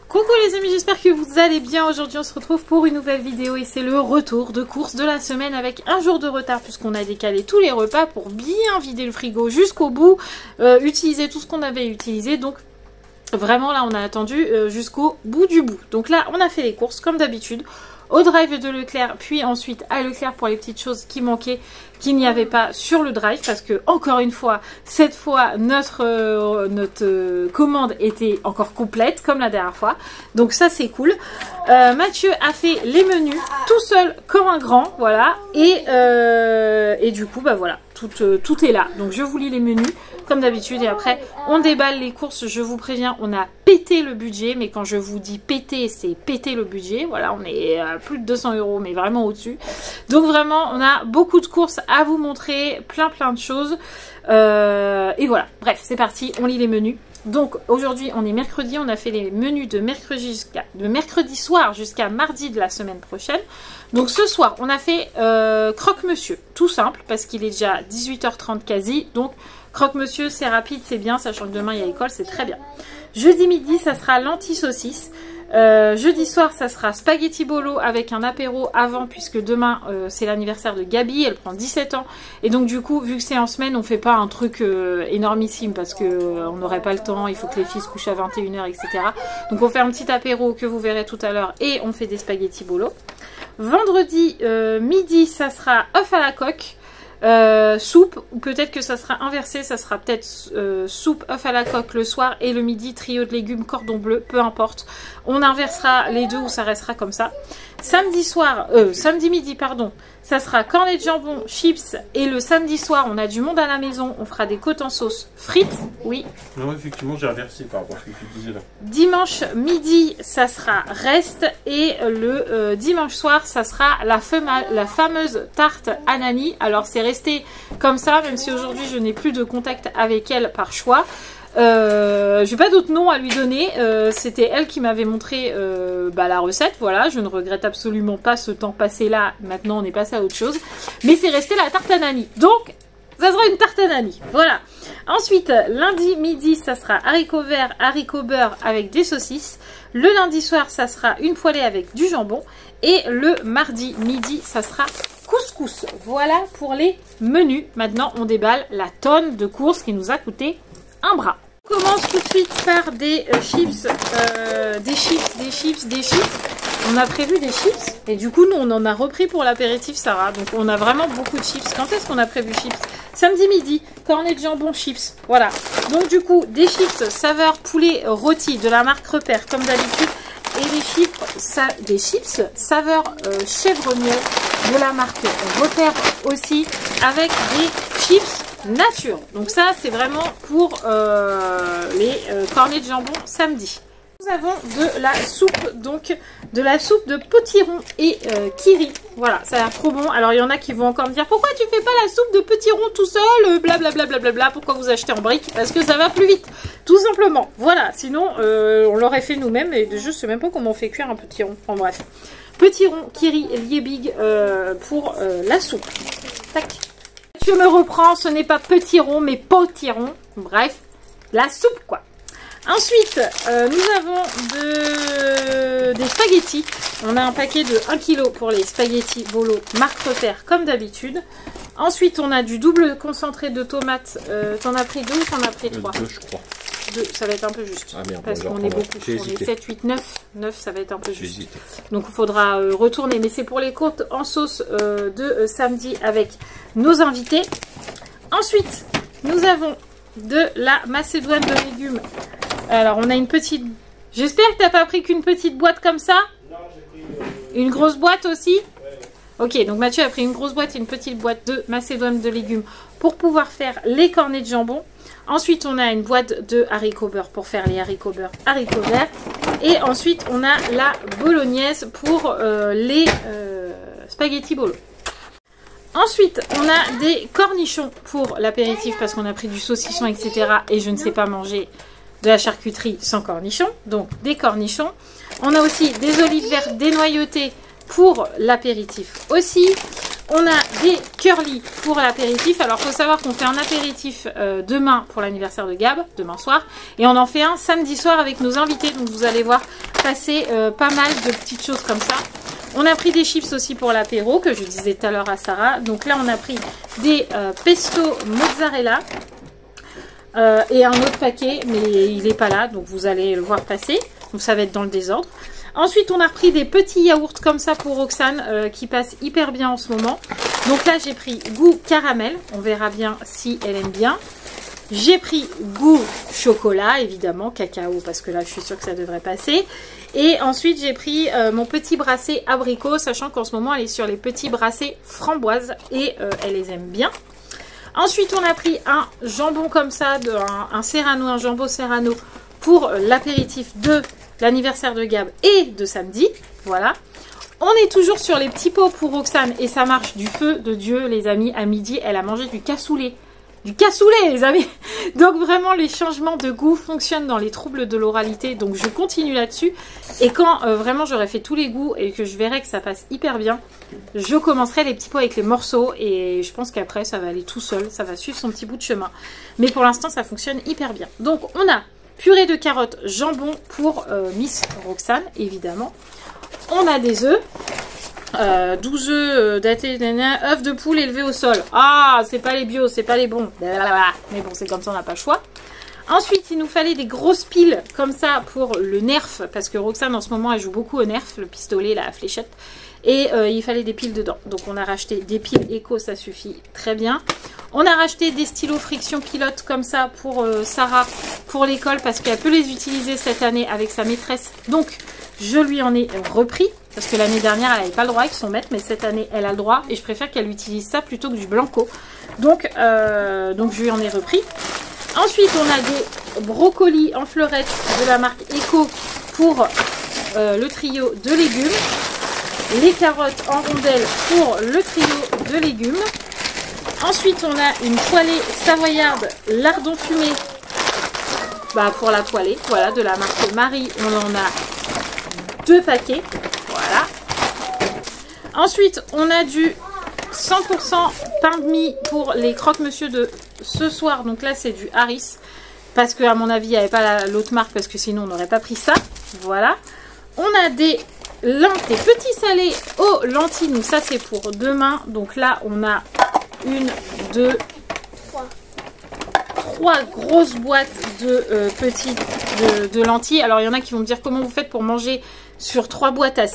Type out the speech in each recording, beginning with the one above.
Coucou les amis, j'espère que vous allez bien. Aujourd'hui on se retrouve pour une nouvelle vidéo et c'est le retour de course de la semaine avec un jour de retard puisqu'on a décalé tous les repas pour bien vider le frigo jusqu'au bout, utiliser tout ce qu'on avait utilisé. Donc vraiment là on a attendu jusqu'au bout du bout. Donc là on a fait les courses comme d'habitude au drive de Leclerc, puis ensuite à Leclerc pour les petites choses qui manquaient, qu'il n'y avait pas sur le drive, parce que encore une fois, cette fois notre commande était encore complète comme la dernière fois, donc ça c'est cool. Mathieu a fait les menus tout seul comme un grand, voilà, et du coup bah voilà, tout est là. Donc je vous lis les menus comme d'habitude et après on déballe les courses. Je vous préviens, on a pété le budget, mais quand je vous dis péter, c'est péter le budget. Voilà, on est à plus de 200 €, mais vraiment au-dessus. Donc vraiment, on a beaucoup de courses à vous montrer, plein de choses. Et voilà, bref, c'est parti, on lit les menus. Donc aujourd'hui, on est mercredi, on a fait les menus de mercredi soir jusqu'à mardi de la semaine prochaine. Donc ce soir, on a fait croque-monsieur, tout simple, parce qu'il est déjà 18h30 quasi, donc croque-monsieur, c'est rapide, c'est bien, sachant que demain il y a école, c'est très bien. Jeudi midi, ça sera lentilles saucisses. Jeudi soir, ça sera spaghetti bolo avec un apéro avant, puisque demain c'est l'anniversaire de Gabi, elle prend 17 ans. Et donc du coup, vu que c'est en semaine, on fait pas un truc énormissime parce que on n'aurait pas le temps, il faut que les filles se couchent à 21 h, etc. Donc on fait un petit apéro que vous verrez tout à l'heure et on fait des spaghetti bolo. Vendredi midi, ça sera œuf à la coque. Soupe, ou peut-être que ça sera inversé, ça sera peut-être soupe œuf à la coque le soir et le midi trio de légumes cordon bleu, peu importe, on inversera les deux ou ça restera comme ça. Samedi midi pardon, ça sera cornet de jambon, chips, et le samedi soir on a du monde à la maison, on fera des côtes en sauce frites, oui. Non, effectivement j'ai inversé par rapport à ce que tu disais là. Dimanche midi ça sera reste et le dimanche soir ça sera la fameuse tarte Anani. Alors c'est resté comme ça, même si aujourd'hui je n'ai plus de contact avec elle par choix. J'ai pas d'autre nom à lui donner, c'était elle qui m'avait montré la recette, voilà, je ne regrette absolument pas ce temps passé là, maintenant on est passé à autre chose, mais c'est resté la tarte Anani, donc ça sera une tarte Anani, voilà. Ensuite, lundi midi, ça sera haricots verts, haricots beurre avec des saucisses, le lundi soir, ça sera une poêlée avec du jambon, et le mardi midi, ça sera couscous. Voilà pour les menus. Maintenant, on déballe la tonne de courses qui nous a coûté un bras. On commence tout de suite par des chips, des chips. On a prévu des chips et du coup nous on en a repris pour l'apéritif Sarah. Donc on a vraiment beaucoup de chips. Quand est-ce qu'on a prévu chips? Samedi midi, cornet de jambon chips. Voilà. Donc du coup des chips saveur poulet rôti de la marque Repère comme d'habitude. Et des chips saveur chèvre miel de la marque Repère aussi avec des chips nature. Donc ça c'est vraiment pour les cornets de jambon samedi. Nous avons de la soupe, donc de la soupe de potiron et kiri. Voilà, ça a l'air trop bon. Alors il y en a qui vont encore me dire pourquoi tu fais pas la soupe de potiron tout seul, blablabla, pourquoi vous achetez en brique? Parce que ça va plus vite, tout simplement. Voilà, sinon on l'aurait fait nous-mêmes et je sais même pas comment on fait cuire un potiron. En bref, potiron, kiri, liebig pour la soupe. Tac. Je me reprends, ce n'est pas petit rond mais potiron. Bref, la soupe quoi. Ensuite, nous avons des spaghettis. On a un paquet de 1 kg pour les spaghettis bolo marque Repère comme d'habitude. Ensuite, on a du double concentré de tomates. T'en as pris 2 ou t'en as pris 3? 2 je crois. 2, ça va être un peu juste. Ah merde, parce qu'on est beaucoup. On est 7, 8, 9. 9, ça va être un peu juste. Donc il faudra retourner. Mais c'est pour les côtes en sauce de samedi avec nos invités. Ensuite, nous avons de la macédoine de légumes. Alors on a une petite... J'espère que t'as pas pris qu'une petite boîte comme ça. Non, j'ai pris une grosse boîte aussi. Ouais. Ok, donc Mathieu a pris une grosse boîte et une petite boîte de macédoine de légumes pour pouvoir faire les cornets de jambon. Ensuite, on a une boîte de haricots beurre pour faire les haricots beurre, haricots verts. Et ensuite, on a la bolognaise pour les spaghettis bolo. Ensuite, on a des cornichons pour l'apéritif parce qu'on a pris du saucisson, etc. Et je ne sais pas manger de la charcuterie sans cornichons. Donc, des cornichons. On a aussi des olives vertes dénoyautées pour l'apéritif aussi. On a des curly pour l'apéritif. Alors, il faut savoir qu'on fait un apéritif demain pour l'anniversaire de Gab, demain soir. Et on en fait un samedi soir avec nos invités. Donc, vous allez voir, passer pas mal de petites choses comme ça. On a pris des chips aussi pour l'apéro, que je disais tout à l'heure à Sarah. Donc là, on a pris des pesto mozzarella et un autre paquet, mais il n'est pas là, donc vous allez le voir passer. Donc ça va être dans le désordre. Ensuite, on a repris des petits yaourts comme ça pour Roxane qui passent hyper bien en ce moment. Donc là, j'ai pris goût caramel. On verra bien si elle aime bien. J'ai pris goût chocolat, évidemment, cacao, parce que là, je suis sûre que ça devrait passer. Et ensuite, j'ai pris mon petit brassé abricot, sachant qu'en ce moment, elle est sur les petits brassés framboises et elle les aime bien. Ensuite, on a pris un jambon comme ça, un serrano, un jambon serrano pour l'apéritif de l'anniversaire de Gab et de samedi. Voilà. On est toujours sur les petits pots pour Roxane et ça marche du feu de Dieu, les amis. À midi, elle a mangé du cassoulet. Du cassoulet, les amis. Donc vraiment, les changements de goût fonctionnent dans les troubles de l'oralité. Donc je continue là-dessus. Et quand vraiment j'aurai fait tous les goûts et que je verrai que ça passe hyper bien, je commencerai les petits pots avec les morceaux. Et je pense qu'après, ça va aller tout seul. Ça va suivre son petit bout de chemin. Mais pour l'instant, ça fonctionne hyper bien. Donc on a purée de carottes, jambon pour Miss Roxane, évidemment. On a des œufs. 12 œufs datés, œufs de poule élevés au sol. Ah, c'est pas les bio, c'est pas les bons. Mais bon, c'est comme ça, on n'a pas le choix. Ensuite, il nous fallait des grosses piles comme ça pour le nerf. Parce que Roxane, en ce moment, elle joue beaucoup au nerf, le pistolet, la fléchette. Et il fallait des piles dedans. Donc, on a racheté des piles éco, ça suffit très bien. On a racheté des stylos friction pilote comme ça pour Sarah, pour l'école. Parce qu'elle peut les utiliser cette année avec sa maîtresse. Donc, je lui en ai repris. Parce que l'année dernière, elle n'avait pas le droit avec son maître. Mais cette année, elle a le droit. Et je préfère qu'elle utilise ça plutôt que du blanco. Donc je lui en ai repris. Ensuite, on a des brocolis en fleurettes de la marque Eco pour le trio de légumes. Les carottes en rondelles pour le trio de légumes. Ensuite, on a une poêlée savoyarde lardon fumé pour la poêlée. Voilà, de la marque Marie. On en a 2 paquets. Voilà. Ensuite, on a du 100% pain de mie pour les croque-monsieur de ce soir. Donc là, c'est du Harris. Parce qu'à mon avis, il n'y avait pas l'autre marque. Parce que sinon, on n'aurait pas pris ça. Voilà. On a des petits salés aux lentilles. Donc ça, c'est pour demain. Donc là, on a 1, 2, 3 grosses boîtes de lentilles. Alors, il y en a qui vont me dire comment vous faites pour manger sur 3 boîtes à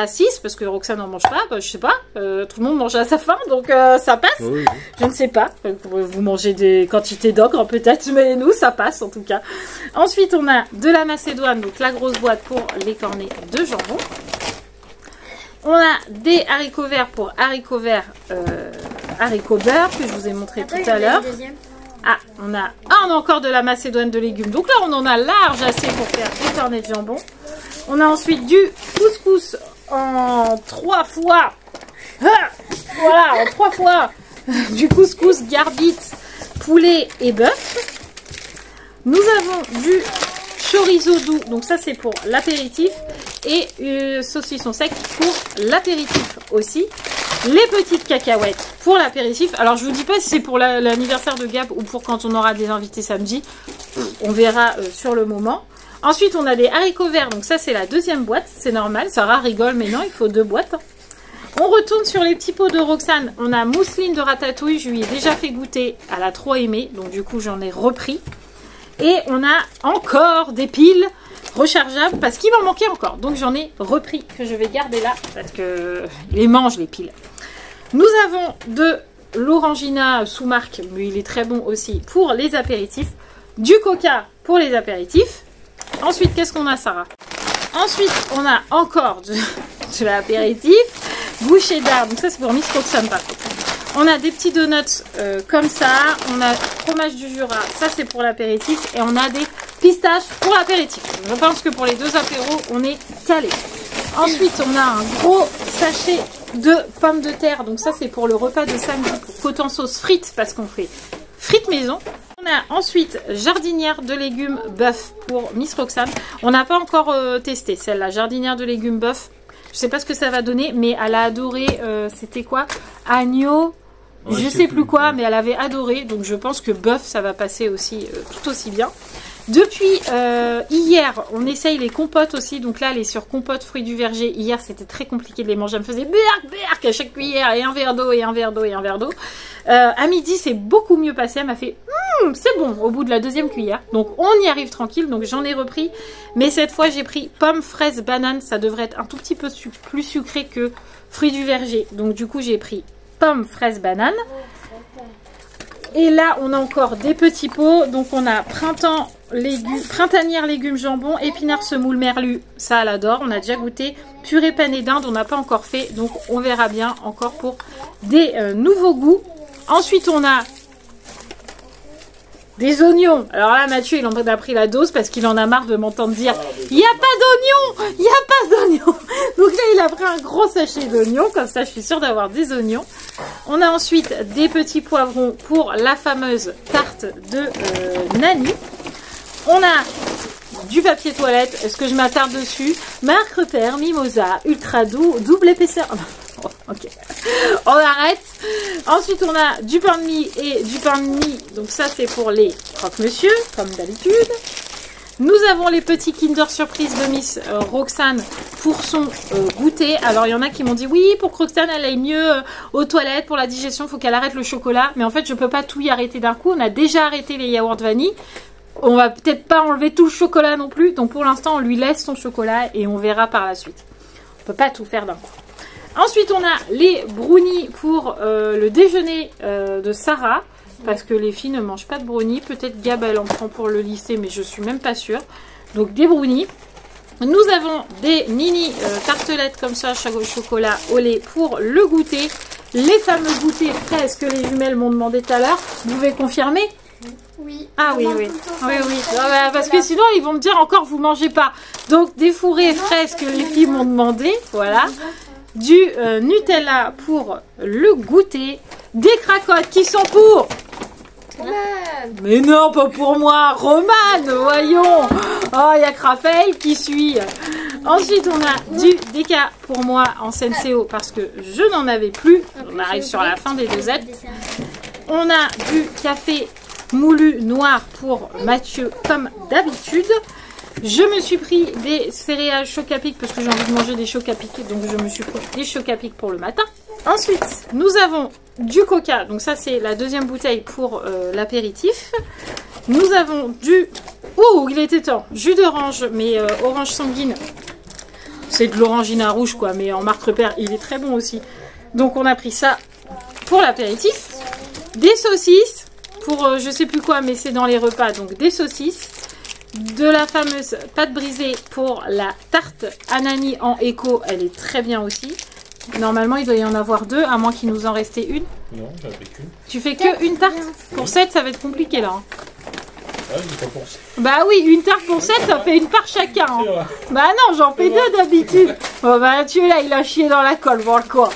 6, parce que Roxane n'en mange pas, je sais pas, tout le monde mange à sa faim, donc ça passe, oui. Je ne sais pas, vous mangez des quantités d'ocre peut-être, mais nous ça passe en tout cas. Ensuite on a de la macédoine, donc la grosse boîte pour les cornets de jambon. On a des haricots verts pour haricots verts, haricots beurre, que je vous ai montré tout à l'heure. Ah, on a encore de la macédoine de légumes, donc là on en a large assez pour faire des cornets de jambon. On a ensuite du couscous en 3 fois. Ah, voilà, en 3 fois. Du couscous garbit, poulet et bœuf. Nous avons du chorizo doux. Donc ça, c'est pour l'apéritif. Et saucisson sec pour l'apéritif aussi. Les petites cacahuètes pour l'apéritif. Alors, je vous dis pas si c'est pour l'anniversaire de Gab ou pour quand on aura des invités samedi. On verra sur le moment. Ensuite, on a des haricots verts. Donc ça, c'est la 2e boîte. C'est normal. Sarah rigole, mais non, il faut 2 boîtes. On retourne sur les petits pots de Roxane. On a mousseline de ratatouille. Je lui ai déjà fait goûter. Elle a trop aimé. Donc du coup, j'en ai repris. Et on a encore des piles rechargeables parce qu'il m'en manquait encore. Donc j'en ai repris que je vais garder là parce que les mange les piles. Nous avons de l'orangina sous marque, mais il est très bon aussi pour les apéritifs. Du coca pour les apéritifs. Ensuite, qu'est-ce qu'on a, Sarah? Ensuite, on a encore de l'apéritif. Bouchée d'arbre. Donc ça, c'est pour Miss Roxane, par contre. On a des petits donuts comme ça. On a fromage du Jura. Ça, c'est pour l'apéritif. Et on a des pistaches pour l'apéritif. Je pense que pour les 2 apéros, on est calé. Ensuite, on a un gros sachet de pommes de terre. Donc ça, c'est pour le repas de samedi. Pour côte sauce frites, parce qu'on fait frites maison. On a ensuite jardinière de légumes bœuf pour Miss Roxane. On n'a pas encore testé celle-là, jardinière de légumes bœuf. Je sais pas ce que ça va donner, mais elle a adoré, c'était quoi? Agneau, ouais, je sais plus quoi, mais elle avait adoré. Donc je pense que bœuf, ça va passer aussi tout aussi bien. Depuis hier, on essaye les compotes aussi. Donc là, elle est sur compote fruits du verger. Hier, c'était très compliqué de les manger. Elle me faisait berk à chaque cuillère et un verre d'eau et un verre d'eau et un verre d'eau. À midi, c'est beaucoup mieux passé. Elle m'a fait c'est bon au bout de la deuxième cuillère. Donc on y arrive tranquille. Donc j'en ai repris. Mais cette fois, j'ai pris pomme, fraise, banane. Ça devrait être un tout petit peu plus sucré que fruits du verger. Donc du coup, j'ai pris pomme, fraise, banane. Et là, on a encore des petits pots. Donc, on a printanière légumes jambon, épinards semoule merlu. Ça, elle adore. On a déjà goûté. Purée panée d'Inde, on n'a pas encore fait. Donc, on verra bien encore pour des nouveaux goûts. Ensuite, on a des oignons. Alors là, Mathieu, il en a pris la dose parce qu'il en a marre de m'entendre dire « Il n'y a pas d'oignons! Il n'y a pas d'oignons !» Donc là, il a pris un gros sachet d'oignons. Comme ça, je suis sûre d'avoir des oignons. On a ensuite des petits poivrons pour la fameuse tarte de Nani. On a du papier toilette. Est-ce que je m'attarde dessus? Marque Repère, Mimosa, Ultra Doux, double épaisseur. Oh, ok, on arrête. Ensuite, on a du pain de mie et du pain de mie. Donc ça, c'est pour les croque-monsieur, comme d'habitude. Nous avons les petits Kinder Surprise de Miss Roxane pour son goûter. Alors, il y en a qui m'ont dit, oui, pour que Roxane, elle aille mieux aux toilettes, pour la digestion, il faut qu'elle arrête le chocolat. Mais en fait, je ne peux pas tout y arrêter d'un coup. On a déjà arrêté les yaourts vanille. On va peut-être pas enlever tout le chocolat non plus. Donc, pour l'instant, on lui laisse son chocolat et on verra par la suite. On ne peut pas tout faire d'un coup. Ensuite, on a les brownies pour le déjeuner de Sarah. Parce que les filles ne mangent pas de brownies. Peut-être Gab, elle en prend pour le lycée, mais je suis même pas sûre. Donc, des brownies. Nous avons des mini tartelettes comme ça, chocolat au lait pour le goûter. Les fameux goûters fraises que les jumelles m'ont demandé tout à l'heure. Vous pouvez confirmer? Oui. Ah oui, oui. Oui, oui. Parce que sinon, ils vont me dire encore, vous mangez pas. Donc, des fourrés fraises que les filles m'ont demandé. Voilà. Du Nutella pour le goûter. Des cracottes qui sont pour... Mais non, pas pour moi, Romane, voyons. Oh, il y a que Raphaël qui suit. Ensuite, on a du déca pour moi en Senseo parce que je n'en avais plus. On arrive sur la fin des dosettes. On a du café moulu noir pour Mathieu comme d'habitude. Je me suis pris des céréales Choc-à-Pic parce que j'ai envie de manger des Choc-à-Pic. Donc, je me suis pris des Choc-à-Pic pour le matin. Ensuite, nous avons du coca. Donc, ça, c'est la deuxième bouteille pour l'apéritif. Nous avons du... Oh, il était temps. Jus d'orange, mais orange sanguine. C'est de l'orangina rouge, quoi. Mais en marque Repère, il est très bon aussi. Donc, on a pris ça pour l'apéritif. Des saucisses pour je sais plus quoi, mais c'est dans les repas. Donc, des saucisses. De la fameuse pâte brisée pour la tarte Anani en éco. Elle est très bien aussi. Normalement, il doit y en avoir deux, à moins qu'il nous en restait une. Non, j'en fais qu'une. Tu fais que une tarte? Pour 7, ça va être compliqué là. Ah, j'ai pas pensé. Bah oui, une tarte pour 7, ça fait une part chacun. Hein. Bah non, j'en fais deux d'habitude. Oh bah tu es là, il a chié dans la colle, voir quoi.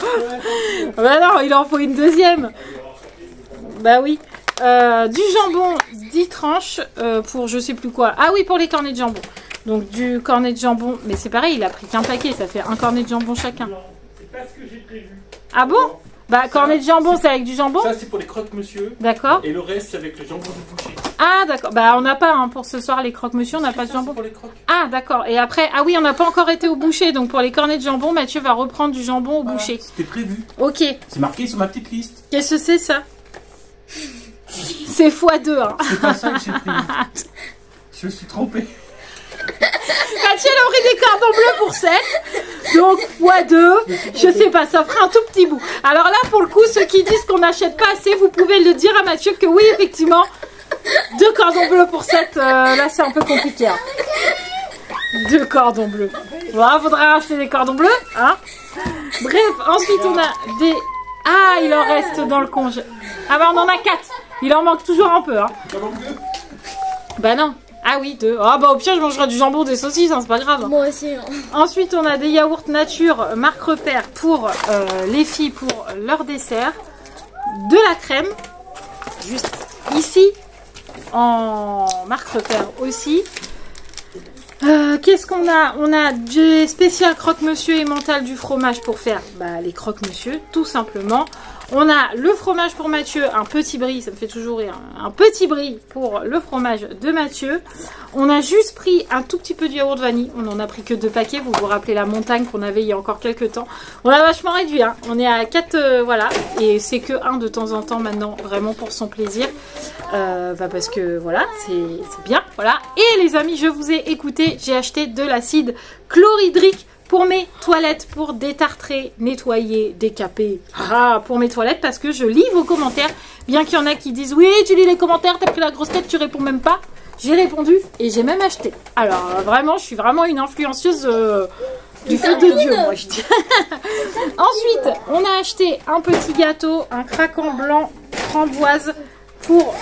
Bah non, il en faut une deuxième. Bah oui. Du jambon 10 tranches pour je sais plus quoi. Ah oui, pour les cornets de jambon. Donc du cornet de jambon. Mais c'est pareil, il a pris qu'un paquet. Ça fait un cornet de jambon chacun. Non, c'est pas ce que j'ai prévu. Ah bon? Bah cornet de jambon, c'est avec du jambon? Ça, c'est pour les croque-monsieur. D'accord. Et le reste, c'est avec le jambon du boucher. Ah d'accord. Bah on n'a pas hein, pour ce soir les croque-monsieur, on n'a pas de jambon. Pour les croques. Ah d'accord. Et après, ah oui, on n'a pas encore été au boucher. Donc pour les cornets de jambon, Mathieu va reprendre du jambon au boucher. C'était prévu. Ok. C'est marqué sur ma petite liste. Qu'est-ce que c'est ça? C'est x2 hein. C'est pas ça que j'ai prévu. Je me suis trompé. Mathieu a pris des cordons bleus pour 7. Donc x2. Je sais pas, ça fera un tout petit bout. Alors là, pour le coup, ceux qui disent qu'on n'achète pas assez, vous pouvez le dire à Mathieu que oui, effectivement, 2 cordons bleus pour 7. Là, c'est un peu compliqué. Hein. 2 cordons bleus. Bon, faudra racheter des cordons bleus. Hein. Bref, ensuite, on a des... Ah, il en reste dans le congé. Ah bah, on en a 4. Il en manque toujours un peu. Hein. Bah non. Ah oui, 2. Ah bah au pire, je mangerai du jambon, des saucisses, hein, c'est pas grave. Moi aussi. Hein. Ensuite, on a des yaourts nature marque Repère pour les filles pour leur dessert. De la crème, juste ici, en marque Repère aussi. Qu'est-ce qu'on a? On a du spécial croque-monsieur et mental du fromage pour faire les croque-monsieur, tout simplement. On a le fromage pour Mathieu, un petit brie, ça me fait toujours rire, un petit brie pour le fromage de Mathieu. On a juste pris un tout petit peu de yaourt vanille, on n'en a pris que 2 paquets, vous vous rappelez la montagne qu'on avait il y a encore quelques temps. On a vachement réduit, hein. On est à 4, voilà, et c'est que 1 de temps en temps maintenant, vraiment pour son plaisir. Parce que voilà, c'est bien, voilà. Et les amis, je vous ai écouté, j'ai acheté de l'acide chlorhydrique pour mes toilettes, pour détartrer, nettoyer, décaper, pour mes toilettes, parce que je lis vos commentaires, bien qu'il y en a qui disent oui, tu lis les commentaires, t'as pris la grosse tête, tu réponds même pas. J'ai répondu et j'ai même acheté. Alors vraiment, je suis vraiment une influenceuse du feu de Dieu, moi je dis. Ensuite, on a acheté un petit gâteau, un craquant blanc framboise pour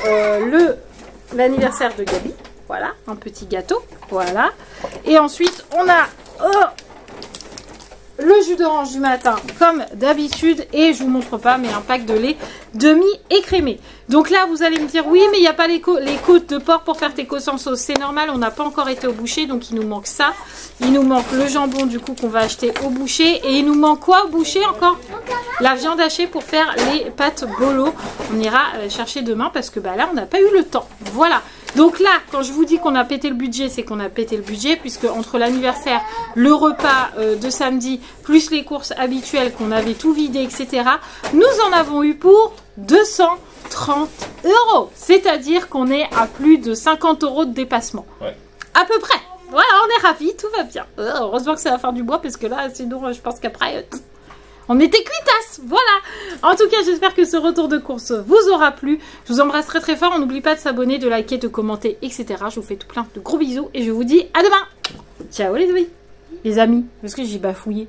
l'anniversaire de Gabi. Voilà, un petit gâteau, voilà. Et ensuite, on a le jus d'orange du matin, comme d'habitude. Et je vous montre pas, mais un pack de lait demi-écrémé. Donc là, vous allez me dire, oui, mais il n'y a pas les côtes de porc pour faire tes côtes sans sauce. C'est normal, on n'a pas encore été au boucher, donc il nous manque ça. Il nous manque le jambon, du coup, qu'on va acheter au boucher. Et il nous manque quoi au boucher encore? La viande hachée pour faire les pâtes bolo. On ira chercher demain parce que bah, là, on n'a pas eu le temps. Voilà. Donc là, quand je vous dis qu'on a pété le budget, c'est qu'on a pété le budget, puisque entre l'anniversaire, le repas de samedi, plus les courses habituelles qu'on avait tout vidé, etc., nous en avons eu pour 230 €. C'est-à-dire qu'on est à plus de 50 € de dépassement. Ouais. À peu près. Voilà, on est ravis, tout va bien. Heureusement que c'est la fin du mois, parce que là, sinon, je pense qu'après... on était cuitas, voilà. En tout cas, j'espère que ce retour de course vous aura plu. Je vous embrasse très très fort. On n'oublie pas de s'abonner, de liker, de commenter, etc. Je vous fais tout plein de gros bisous et je vous dis à demain. Ciao les amis. Les amis, parce que j'ai bafouillé.